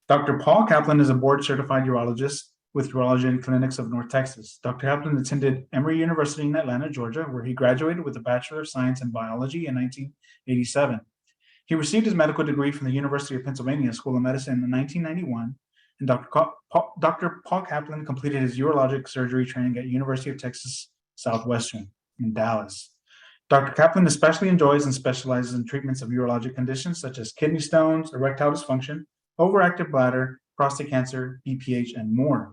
Dr. Paul Kaplan is a board-certified urologist with Urology Clinics of North Texas. Dr. Kaplan attended Emory University in Atlanta, Georgia, where he graduated with a Bachelor of Science in Biology in 1987. He received his medical degree from the University of Pennsylvania School of Medicine in 1991, and Dr. Paul Kaplan completed his urologic surgery training at University of Texas Southwestern in Dallas. Dr. Kaplan especially enjoys and specializes in treatments of urologic conditions such as kidney stones, erectile dysfunction, overactive bladder, prostate cancer, BPH, and more.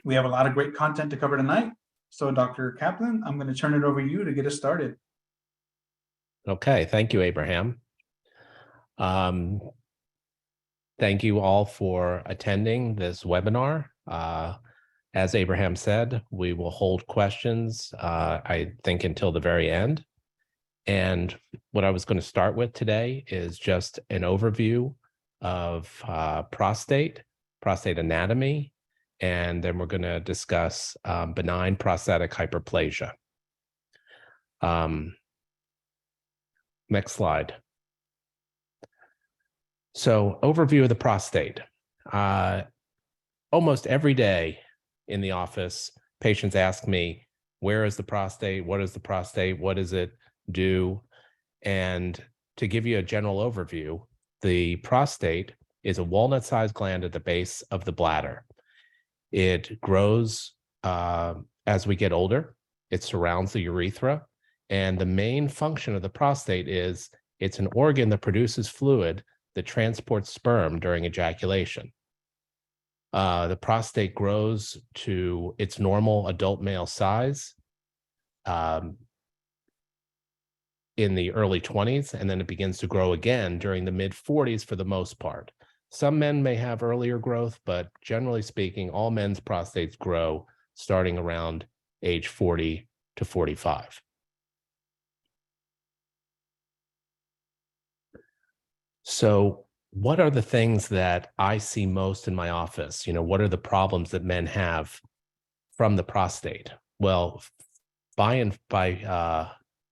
We have a lot of great content to cover tonight. So, Dr. Kaplan, I'm going to turn it over to you to get us started. Okay, thank you, Abraham. Thank you all for attending this webinar. As Abraham said, we will hold questions, I think, until the very end. And what I was going to start with today is just an overview of prostate anatomy, and then we're going to discuss benign prostatic hyperplasia. Next slide. So, overview of the prostate. Almost every day in the office, patients ask me, where is the prostate? What is the prostate? What does it do? And to give you a general overview, the prostate is a walnut-sized gland at the base of the bladder. It grows as we get older. It surrounds the urethra. And the main function of the prostate is it's an organ that produces fluid that transports sperm during ejaculation. The prostate grows to its normal adult male size in the early 20s, and then it begins to grow again during the mid-40s for the most part. Some men may have earlier growth, but generally speaking, all men's prostates grow starting around age 40 to 45. So what are the things that I see most in my office? What are the problems that men have from the prostate? Well, by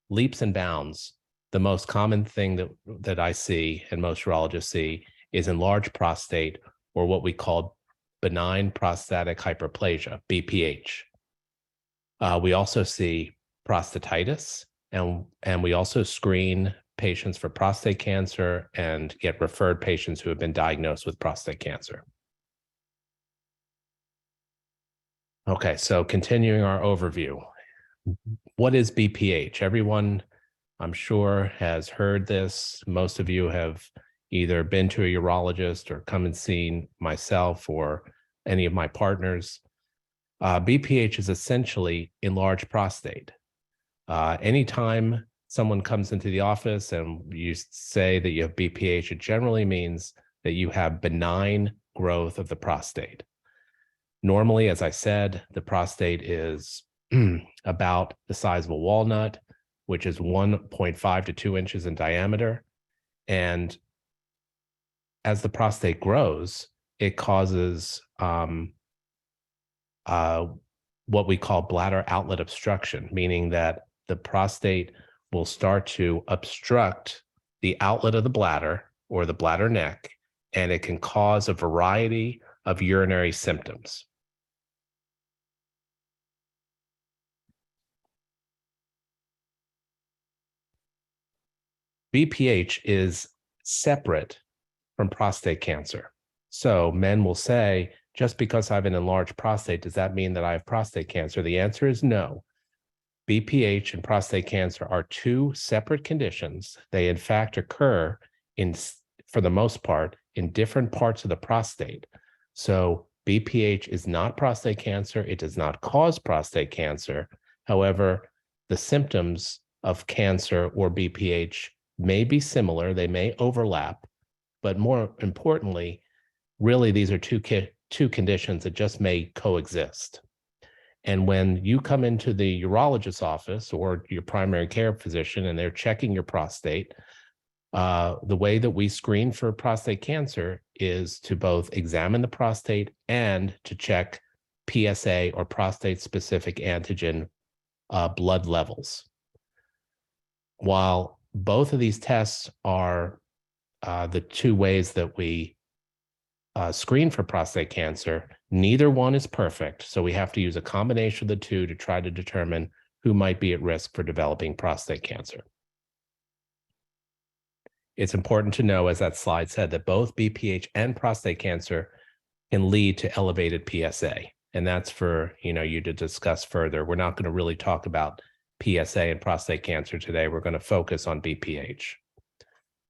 leaps and bounds, the most common thing that I see and most urologists see is enlarged prostate, or what we call benign prostatic hyperplasia, BPH. We also see prostatitis, and we also screen patients for prostate cancer and get referred patients who have been diagnosed with prostate cancer. Okay, so continuing our overview. What is BPH? Everyone, I'm sure, has heard this. Most of you have either been to a urologist or come and seen myself or any of my partners. BPH is essentially enlarged prostate. Anytime someone comes into the office and you say that you have BPH, it generally means that you have benign growth of the prostate. Normally, as I said, the prostate is about the size of a walnut, which is 1.5 to 2 inches in diameter. And as the prostate grows, it causes what we call bladder outlet obstruction, meaning that the prostate will start to obstruct the outlet of the bladder or the bladder neck, and it can cause a variety of urinary symptoms. BPH is separate from prostate cancer. So men will say, just because I have an enlarged prostate, does that mean that I have prostate cancer? The answer is no. BPH and prostate cancer are two separate conditions. They, in fact, occur for the most part, in different parts of the prostate. So BPH is not prostate cancer. It does not cause prostate cancer. However, the symptoms of cancer or BPH may be similar. They may overlap. But more importantly, really, these are two conditions that just may coexist. And when you come into the urologist's office or your primary care physician and they're checking your prostate, the way that we screen for prostate cancer is to both examine the prostate and to check PSA or prostate-specific antigen blood levels. While both of these tests are the two ways that we screen for prostate cancer, neither one is perfect. So we have to use a combination of the two to try to determine who might be at risk for developing prostate cancer. It's important to know, as that slide said, that both BPH and prostate cancer can lead to elevated PSA. And that's for you to discuss further. We're not going to really talk about PSA and prostate cancer today. We're going to focus on BPH.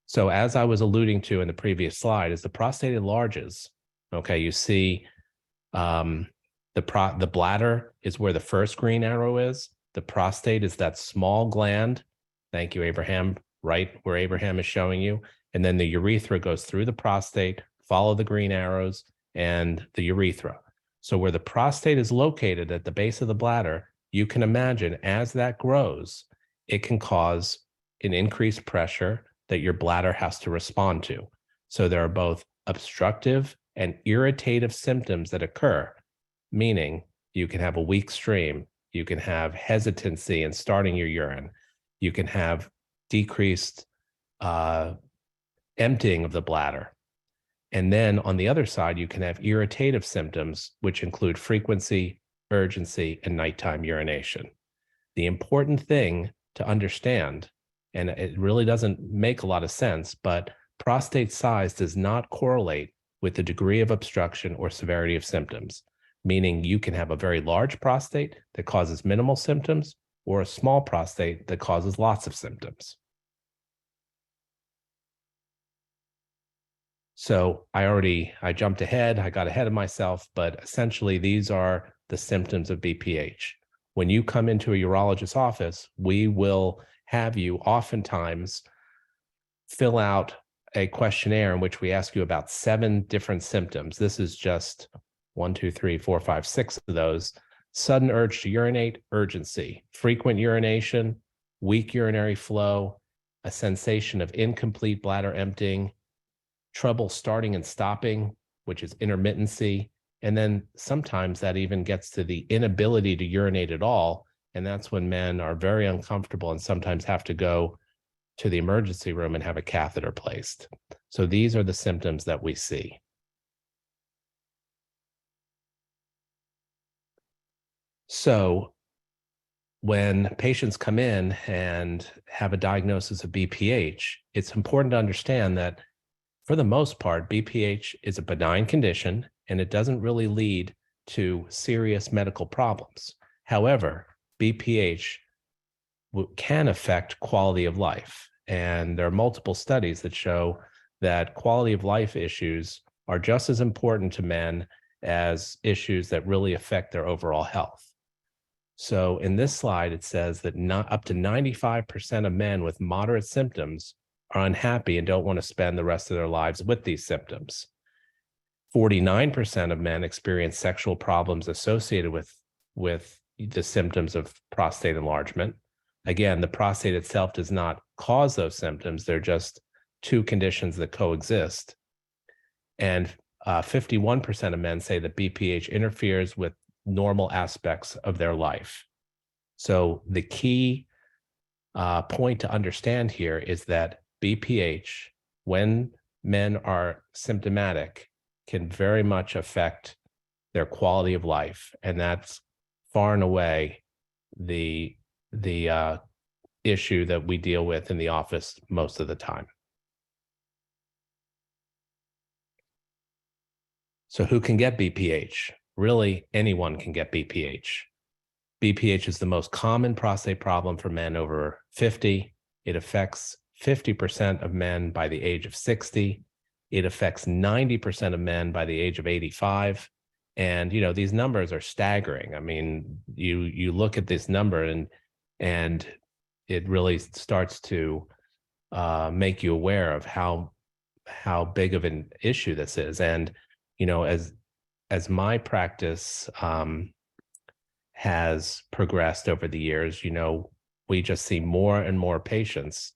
So as I was alluding to in the previous slide, as the prostate enlarges, okay, you see the bladder is where the first green arrow is. The prostate is that small gland. Thank you, Abraham, right where Abraham is showing you. And then the urethra goes through the prostate, follow the green arrows, and the urethra. So where the prostate is located at the base of the bladder, you can imagine as that grows, it can cause an increased pressure that your bladder has to respond to. So there are both obstructive and irritative symptoms that occur, meaning you can have a weak stream, you can have hesitancy in starting your urine, you can have decreased emptying of the bladder. And then on the other side, you can have irritative symptoms, which include frequency, urgency, and nighttime urination. The important thing to understand, and it really doesn't make a lot of sense, but prostate size does not correlate with the degree of obstruction or severity of symptoms, meaning you can have a very large prostate that causes minimal symptoms or a small prostate that causes lots of symptoms. So I jumped ahead, I got ahead of myself, but essentially these are the symptoms of BPH. When you come into a urologist's office, we will have you oftentimes fill out a questionnaire in which we ask you about 7 different symptoms. This is just 1, 2, 3, 4, 5, 6 of those. Sudden urge to urinate, urgency, frequent urination, weak urinary flow, a sensation of incomplete bladder emptying, trouble starting and stopping, which is intermittency. And then sometimes that even gets to the inability to urinate at all. And that's when men are very uncomfortable and sometimes have to go to the emergency room and have a catheter placed. So these are the symptoms that we see. So when patients come in and have a diagnosis of BPH, it's important to understand that for the most part, BPH is a benign condition and it doesn't really lead to serious medical problems. However, BPH can affect quality of life. And there are multiple studies that show that quality of life issues are just as important to men as issues that really affect their overall health. So in this slide, it says that up to 95% of men with moderate symptoms are unhappy and don't want to spend the rest of their lives with these symptoms. 49% of men experience sexual problems associated with the symptoms of prostate enlargement. Again, the prostate itself does not cause those symptoms. They're just 2 conditions that coexist. And 51% of men say that BPH interferes with normal aspects of their life. So the key point to understand here is that BPH, when men are symptomatic, can very much affect their quality of life. And that's far and away the issue that we deal with in the office most of the time. So who can get BPH? Really, anyone can get BPH. BPH is the most common prostate problem for men over 50. It affects 50% of men by the age of 60. It affects 90% of men by the age of 85. And, these numbers are staggering. I mean, you look at this number and it really starts to make you aware of how big of an issue this is. And, as my practice has progressed over the years, we just see more and more patients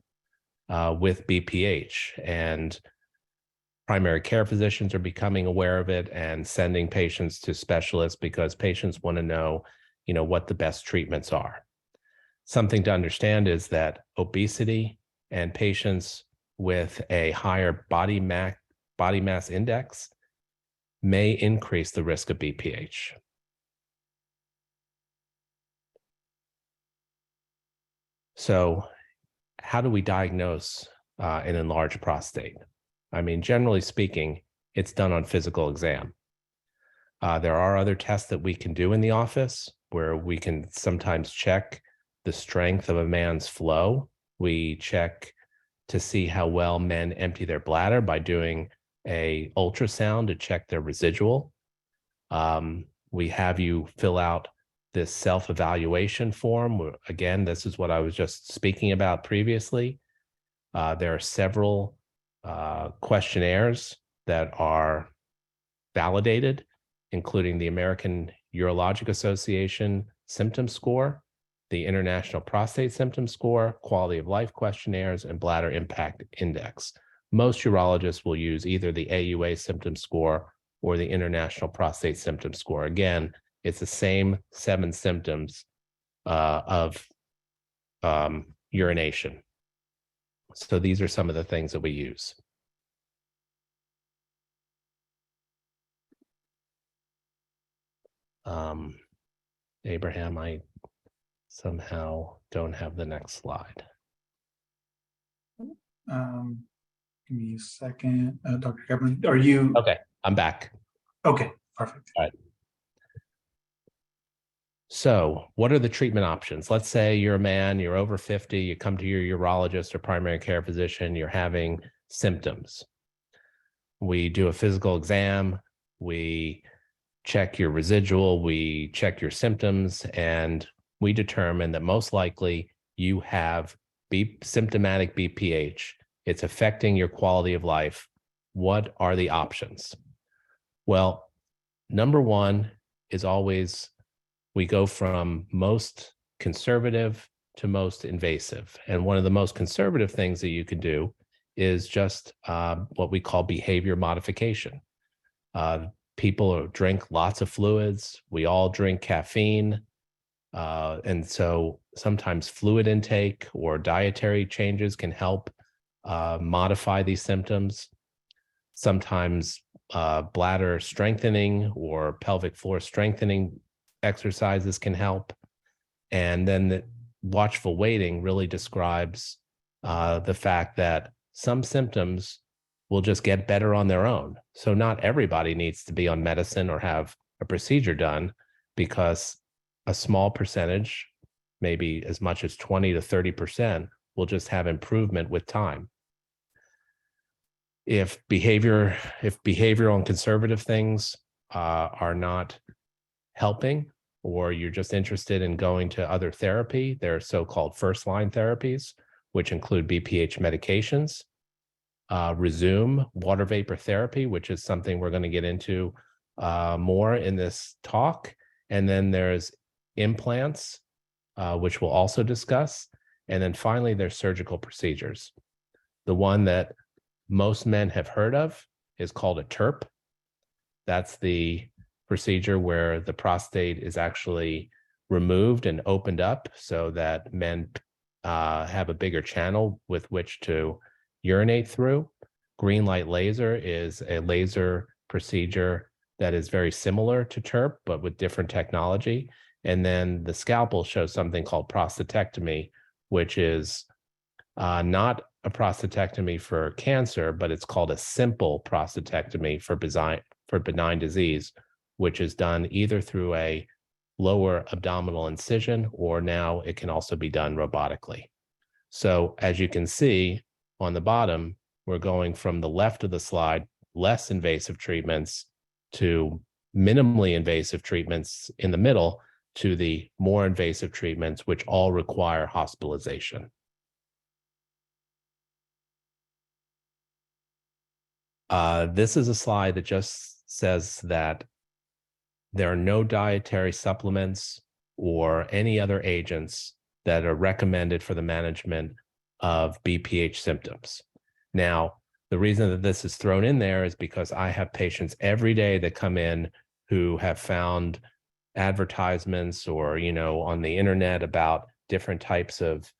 with BPH, and primary care physicians are becoming aware of it and sending patients to specialists because patients want to know, what the best treatments are. Something to understand is that obesity and patients with a higher body mass index may increase the risk of BPH. So how do we diagnose an enlarged prostate? I mean, generally speaking, it's done on physical exam. There are other tests that we can do in the office where we can sometimes check the strength of a man's flow. We check to see how well men empty their bladder by doing a ultrasound to check their residual. We have you fill out this self-evaluation form. Again, this is what I was just speaking about previously. There are several questionnaires that are validated, including the American Urologic Association symptom score, the International Prostate Symptom Score, quality of life questionnaires, and bladder impact index. Most urologists will use either the AUA symptom score or the International Prostate Symptom Score. Again, it's the same 7 symptoms of urination. So these are some of the things that we use. Abraham, I somehow don't have the next slide. Give me a second. Dr. Kaplan, are you? Okay, I'm back. Okay, perfect. All right. So what are the treatment options? Let's say you're a man, you're over 50, you come to your urologist or primary care physician, you're having symptoms. We do a physical exam, we check your residual, we check your symptoms, and we determine that most likely you have symptomatic BPH. It's affecting your quality of life. What are the options? Well, number one is always we go from most conservative to most invasive. And one of the most conservative things that you can do is just what we call behavior modification. People drink lots of fluids. We all drink caffeine. And so sometimes fluid intake or dietary changes can help modify these symptoms. Sometimes bladder strengthening or pelvic floor strengthening exercises can help. And then the watchful waiting really describes the fact that some symptoms will just get better on their own. So not everybody needs to be on medicine or have a procedure done, because a small percentage, maybe as much as 20 to 30%, will just have improvement with time. If behavioral and conservative things are not helping, or you're just interested in going to other therapy, there are so-called first-line therapies, which include BPH medications, resume water vapor therapy, which is something we're going to get into more in this talk. And then there's implants, which we'll also discuss. And then finally, there's surgical procedures. The one that most men have heard of is called a TURP. That's the procedure where the prostate is actually removed and opened up so that men have a bigger channel with which to urinate through. Green light laser is a laser procedure that is very similar to TURP, but with different technology. And then the scalpel shows something called prostatectomy, which is not a prostatectomy for cancer, but it's called a simple prostatectomy for benign disease, which is done either through a lower abdominal incision, or now it can also be done robotically. So as you can see on the bottom, we're going from the left of the slide, less invasive treatments, to minimally invasive treatments in the middle, to the more invasive treatments, which all require hospitalization. This is a slide that just says that there are no dietary supplements or any other agents that are recommended for the management of BPH symptoms. Now, the reason that this is thrown in there is because I have patients every day that come in who have found advertisements or, on the internet about different types of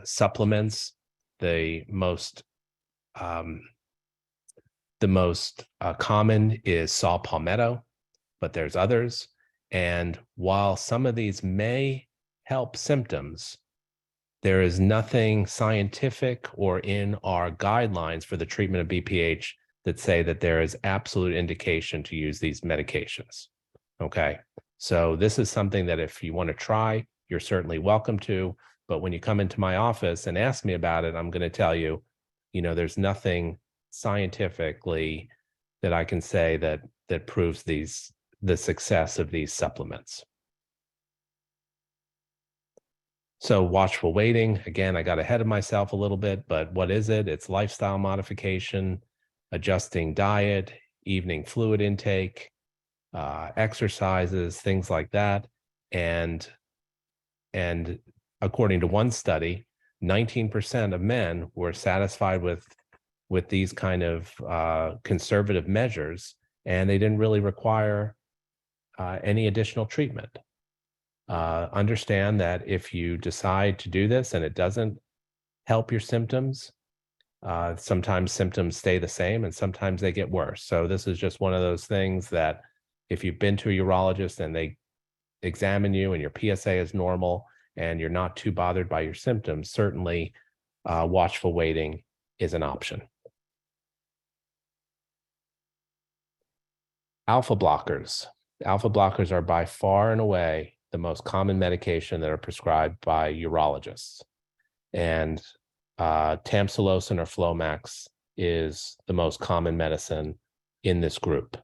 supplements. The most The most common is saw palmetto, but there's others. And while some of these may help symptoms, there is nothing scientific or in our guidelines for the treatment of BPH that say that there is absolute indication to use these medications. Okay. So this is something that if you want to try, you're certainly welcome to. But when you come into my office and ask me about it, I'm going to tell you, there's nothing scientifically that I can say that proves the success of these supplements. So watchful waiting, again, I got ahead of myself a little bit, but what is it? It's lifestyle modification, adjusting diet, evening fluid intake, exercises, things like that. And according to one study, 19% of men were satisfied with these kind of conservative measures, and they didn't really require any additional treatment. Understand that if you decide to do this and it doesn't help your symptoms, sometimes symptoms stay the same and sometimes they get worse. So this is just one of those things that if you've been to a urologist and they examine you and your PSA is normal and you're not too bothered by your symptoms, certainly watchful waiting is an option. Alpha blockers. Alpha blockers are by far and away the most common medication that are prescribed by urologists. And tamsulosin or Flomax is the most common medicine in this group.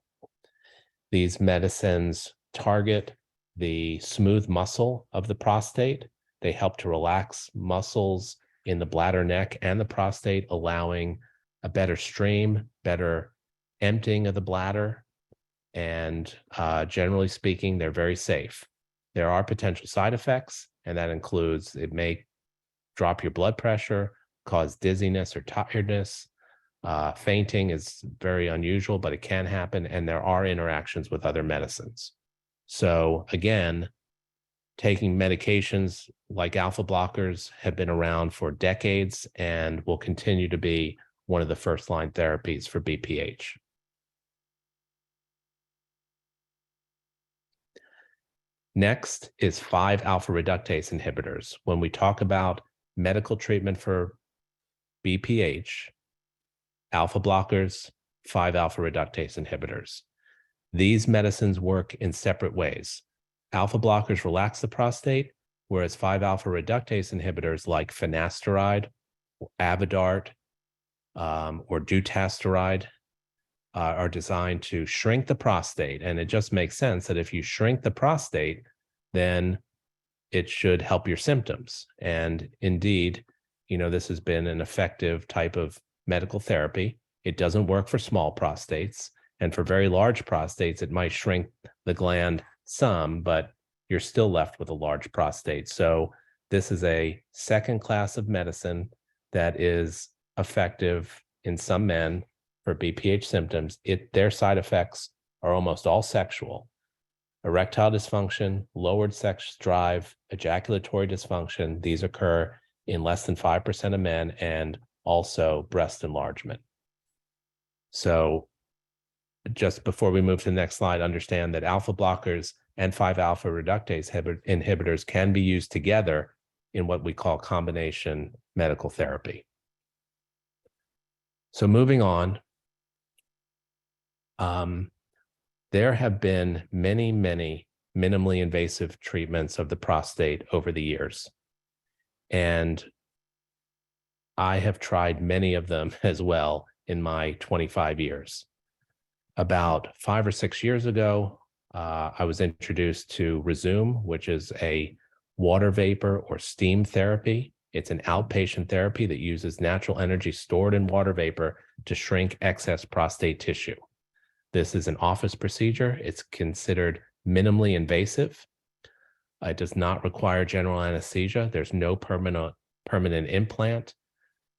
These medicines target the smooth muscle of the prostate. They help to relax muscles in the bladder neck and the prostate, allowing a better stream, better emptying of the bladder. And generally speaking, they're very safe. There are potential side effects, and that includes it may drop your blood pressure, cause dizziness or tiredness. Fainting is very unusual, but it can happen, and there are interactions with other medicines. So again, taking medications like alpha blockers have been around for decades and will continue to be one of the first-line therapies for BPH. Next is 5-alpha reductase inhibitors. When we talk about medical treatment for BPH, alpha blockers, 5-alpha reductase inhibitors. These medicines work in separate ways. Alpha blockers relax the prostate, whereas 5-alpha reductase inhibitors like finasteride, Avodart, or dutasteride are designed to shrink the prostate. And it just makes sense that if you shrink the prostate, then it should help your symptoms. And indeed, this has been an effective type of medical therapy. It doesn't work for small prostates. And for very large prostates, it might shrink the gland some, but you're still left with a large prostate. So this is a second class of medicine that is effective in some men for BPH symptoms. Their side effects are almost all sexual. Erectile dysfunction, lowered sex drive, ejaculatory dysfunction, these occur in less than 5% of men, and also breast enlargement. So just before we move to the next slide, understand that alpha blockers and 5-alpha reductase inhibitors can be used together in what we call combination medical therapy. So moving on, there have been many, many minimally invasive treatments of the prostate over the years. And I have tried many of them as well in my 25 years. About 5 or 6 years ago, I was introduced to Resume, which is a water vapor or steam therapy. It's an outpatient therapy that uses natural energy stored in water vapor to shrink excess prostate tissue. This is an office procedure. It's considered minimally invasive. It does not require general anesthesia. There's no permanent implant.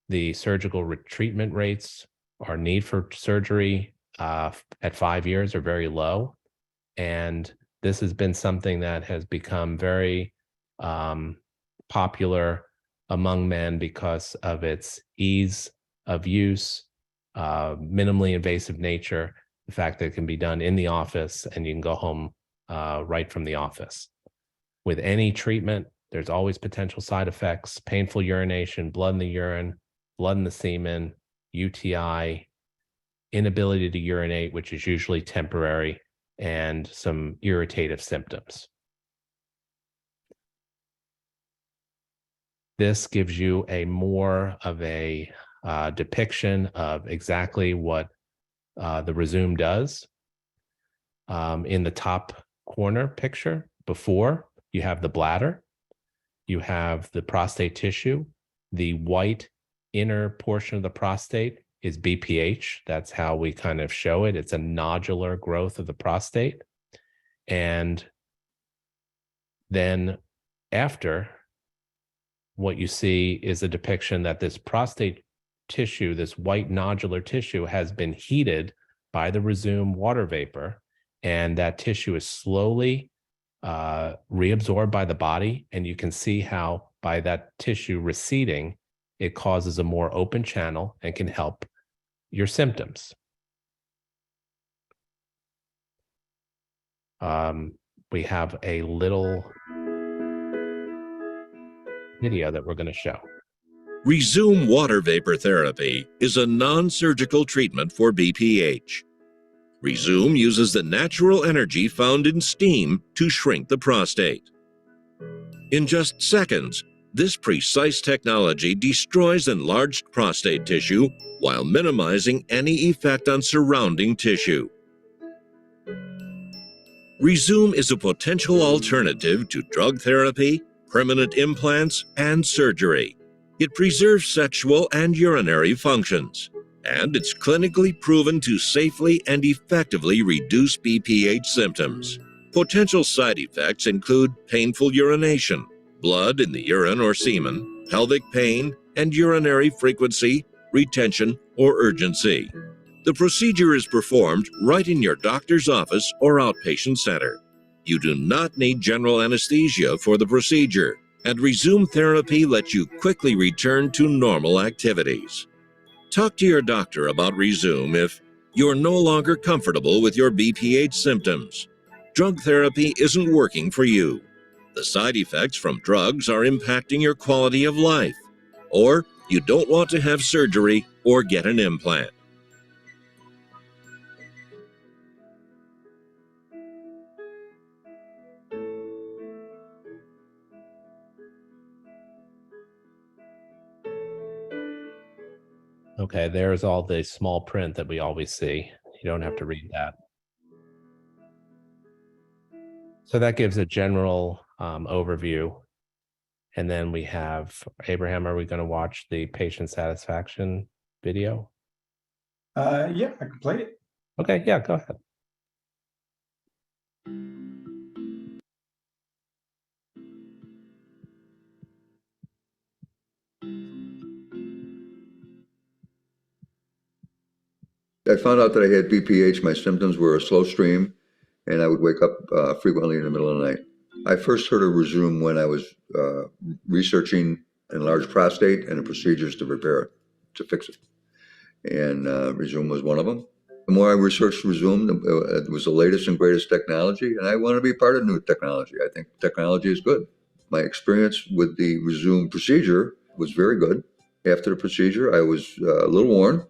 The surgical treatment rates or need for surgery at 5 years are very low. And this has been something that has become very popular among men because of its ease of use, minimally invasive nature, the fact that it can be done in the office and you can go home right from the office. With any treatment, there's always potential side effects: painful urination, blood in the urine, blood in the semen, UTI, inability to urinate, which is usually temporary, and some irritative symptoms. This gives you a more of a depiction of exactly what the Resume does. In the top corner picture, before, you have the bladder, you have the prostate tissue. The white inner portion of the prostate is BPH. That's how we kind of show it. It's a nodular growth of the prostate. And then after, what you see is a depiction that this prostate tissue, this white nodular tissue, has been heated by the Resume water vapor, and that tissue is slowly reabsorbed by the body. And you can see how by that tissue receding, it causes a more open channel and can help your symptoms. We have a little video that we're going to show. Resume water vapor therapy is a non-surgical treatment for BPH. Resume uses the natural energy found in steam to shrink the prostate. In just seconds, this precise technology destroys enlarged prostate tissue while minimizing any effect on surrounding tissue. Resume is a potential alternative to drug therapy, permanent implants, and surgery. It preserves sexual and urinary functions, and it's clinically proven to safely and effectively reduce BPH symptoms. Potential side effects include painful urination, blood in the urine or semen, pelvic pain, and urinary frequency, retention, or urgency. The procedure is performed right in your doctor's office or outpatient center. You do not need general anesthesia for the procedure, and Resume therapy lets you quickly return to normal activities. Talk to your doctor about Resume if you're no longer comfortable with your BPH symptoms. Drug therapy isn't working for you. The side effects from drugs are impacting your quality of life, or you don't want to have surgery or get an implant. Okay, there's all the small print that we always see. You don't have to read that. So that gives a general overview. And then we have, Abraham, are we going to watch the patient satisfaction video? Yeah, I can play it. Okay, yeah, go ahead. I found out that I had BPH. My symptoms were a slow stream, and I would wake up frequently in the middle of the night. I first heard of Resume when I was researching enlarged prostate and the procedures to repair it, to fix it. And Resume was one of them. The more I researched Resume, it was the latest and greatest technology, and I want to be part of new technology. I think technology is good. My experience with the Resume procedure was very good. After the procedure, I was a little worn,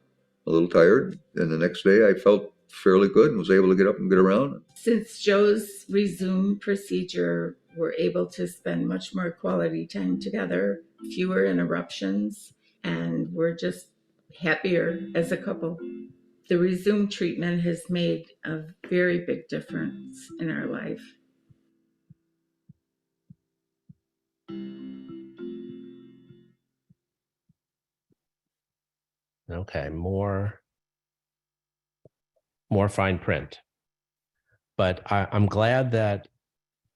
a little tired, and the next day I felt fairly good and was able to get up and get around. Since Joe's Resume procedure, we're able to spend much more quality time together, fewer interruptions, and we're just happier as a couple. The Resume treatment has made a very big difference in our life. Okay, more fine print. But I'm glad that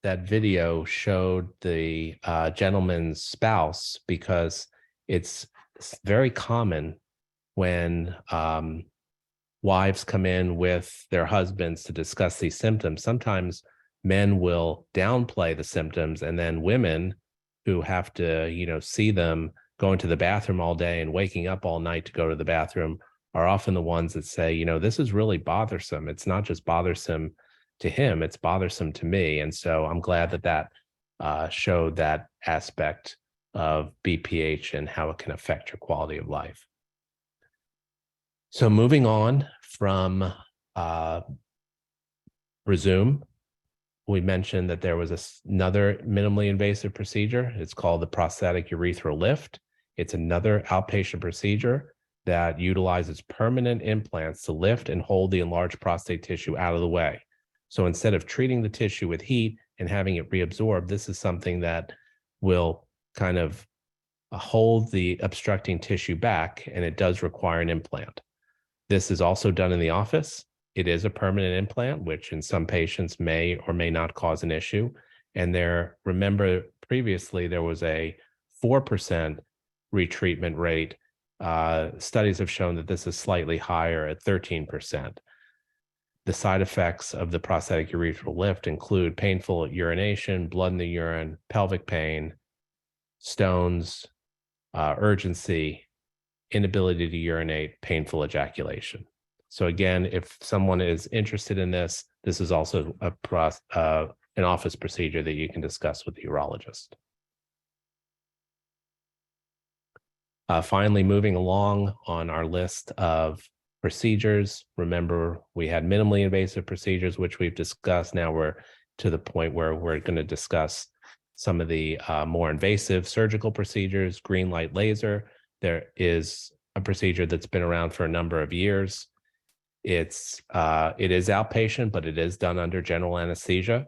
that video showed the gentleman's spouse, because it's very common when wives come in with their husbands to discuss these symptoms. Sometimes men will downplay the symptoms, and then women who have to, see them going to the bathroom all day and waking up all night to go to the bathroom are often the ones that say, you know, this is really bothersome. It's not just bothersome to him, it's bothersome to me. And so I'm glad that showed that aspect of BPH and how it can affect your quality of life. So moving on from Resume, we mentioned that there was another minimally invasive procedure. It's called the prosthetic urethral lift. It's another outpatient procedure that utilizes permanent implants to lift and hold the enlarged prostate tissue out of the way. So instead of treating the tissue with heat and having it reabsorb, this is something that will kind of hold the obstructing tissue back, and it does require an implant. This is also done in the office. It is a permanent implant, which in some patients may or may not cause an issue. And remember previously there was a 4% retreatment rate. Studies have shown that this is slightly higher at 13%. The side effects of the prosthetic urethral lift include painful urination, blood in the urine, pelvic pain, stones, urgency, inability to urinate, painful ejaculation. So again, if someone is interested in this, this is also an office procedure that you can discuss with the urologist. Finally, moving along on our list of procedures, remember we had minimally invasive procedures, which we've discussed. Now we're to the point where we're going to discuss some of the more invasive surgical procedures. Green light laser, there is a procedure that's been around for a number of years. It is outpatient, but it is done under general anesthesia.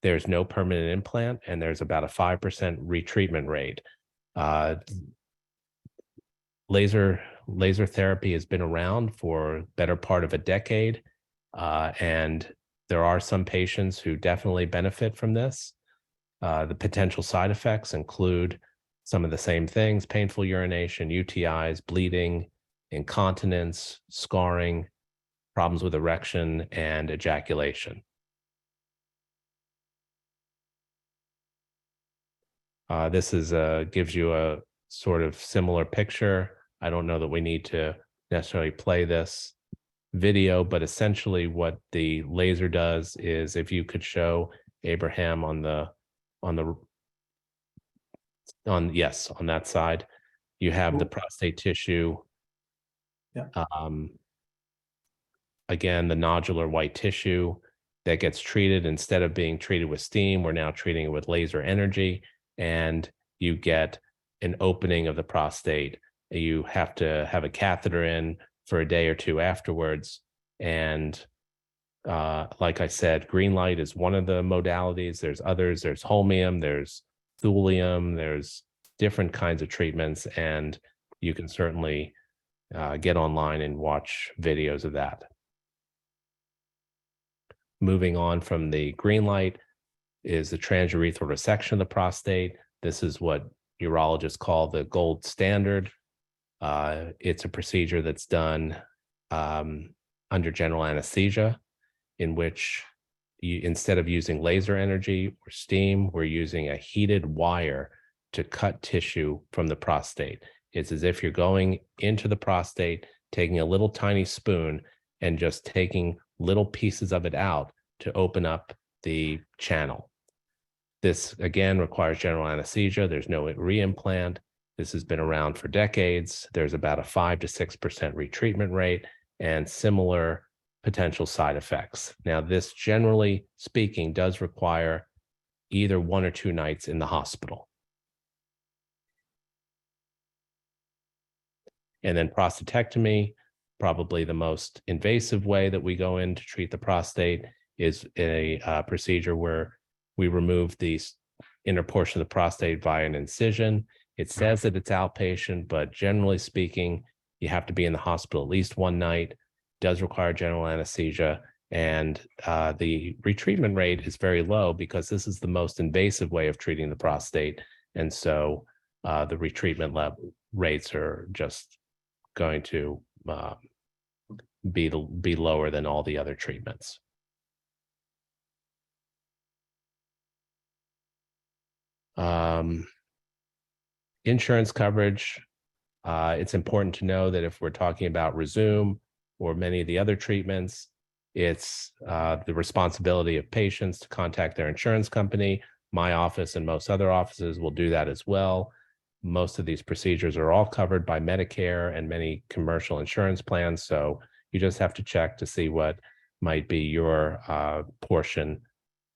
There's no permanent implant, and there's about a 5% retreatment rate. Laser therapy has been around for better part of a decade, and there are some patients who definitely benefit from this. The potential side effects include some of the same things: painful urination, UTIs, bleeding, incontinence, scarring, problems with erection, and ejaculation. This gives you a sort of similar picture. I don't know that we need to necessarily play this video, but essentially what the laser does is, if you could show Abraham on that side, you have the prostate tissue. Yeah. Again, the nodular white tissue that gets treated. Instead of being treated with steam, we're now treating it with laser energy, and you get an opening of the prostate. You have to have a catheter in for a day or two afterwards. And like I said, green light is one of the modalities. There's others. There's holmium, there's thulium, there's different kinds of treatments, and you can certainly get online and watch videos of that. Moving on from the green light is the transurethral resection of the prostate. This is what urologists call the gold standard. It's a procedure that's done under general anesthesia, in which instead of using laser energy or steam, we're using a heated wire to cut tissue from the prostate. It's as if you're going into the prostate, taking a little tiny spoon and just taking little pieces of it out to open up the channel. This, again, requires general anesthesia. There's no reimplant. This has been around for decades. There's about a 5 to 6% retreatment rate and similar potential side effects. Now, this, generally speaking, does require either 1 or 2 nights in the hospital. And then prostatectomy, probably the most invasive way that we go in to treat the prostate, is a procedure where we remove the inner portion of the prostate via an incision. It says that it's outpatient, but generally speaking, you have to be in the hospital at least 1 night. It does require general anesthesia, and the retreatment rate is very low because this is the most invasive way of treating the prostate. And so the retreatment rates are just going to be lower than all the other treatments. Insurance coverage, It's important to know that if we're talking about Resume or many of the other treatments, it's the responsibility of patients to contact their insurance company. My office and most other offices will do that as well. Most of these procedures are all covered by Medicare and many commercial insurance plans. So you just have to check to see what might be your portion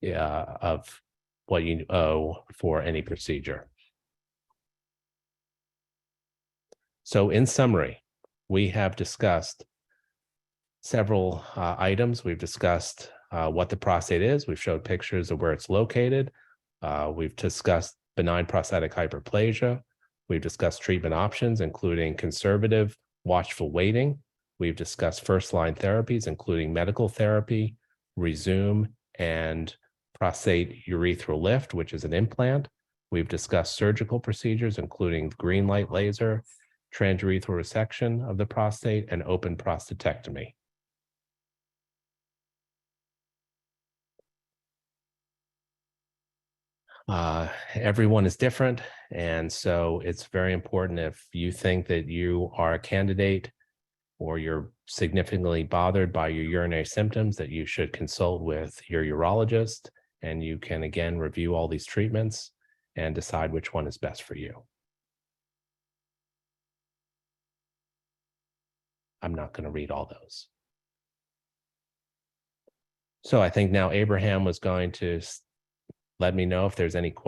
of what you owe for any procedure. So in summary, we have discussed several items. We've discussed what the prostate is. We've showed pictures of where it's located. We've discussed benign prostatic hyperplasia. We've discussed treatment options, including conservative, watchful waiting. We've discussed first-line therapies, including medical therapy, Resume, and prostate urethral lift, which is an implant. We've discussed surgical procedures, including green light laser, transurethral resection of the prostate, and open prostatectomy. Everyone is different, and so it's very important if you think that you are a candidate or you're significantly bothered by your urinary symptoms, that you should consult with your urologist, and you can again review all these treatments and decide which one is best for you. I'm not going to read all those. So I think now Abraham was going to let me know if there's any questions.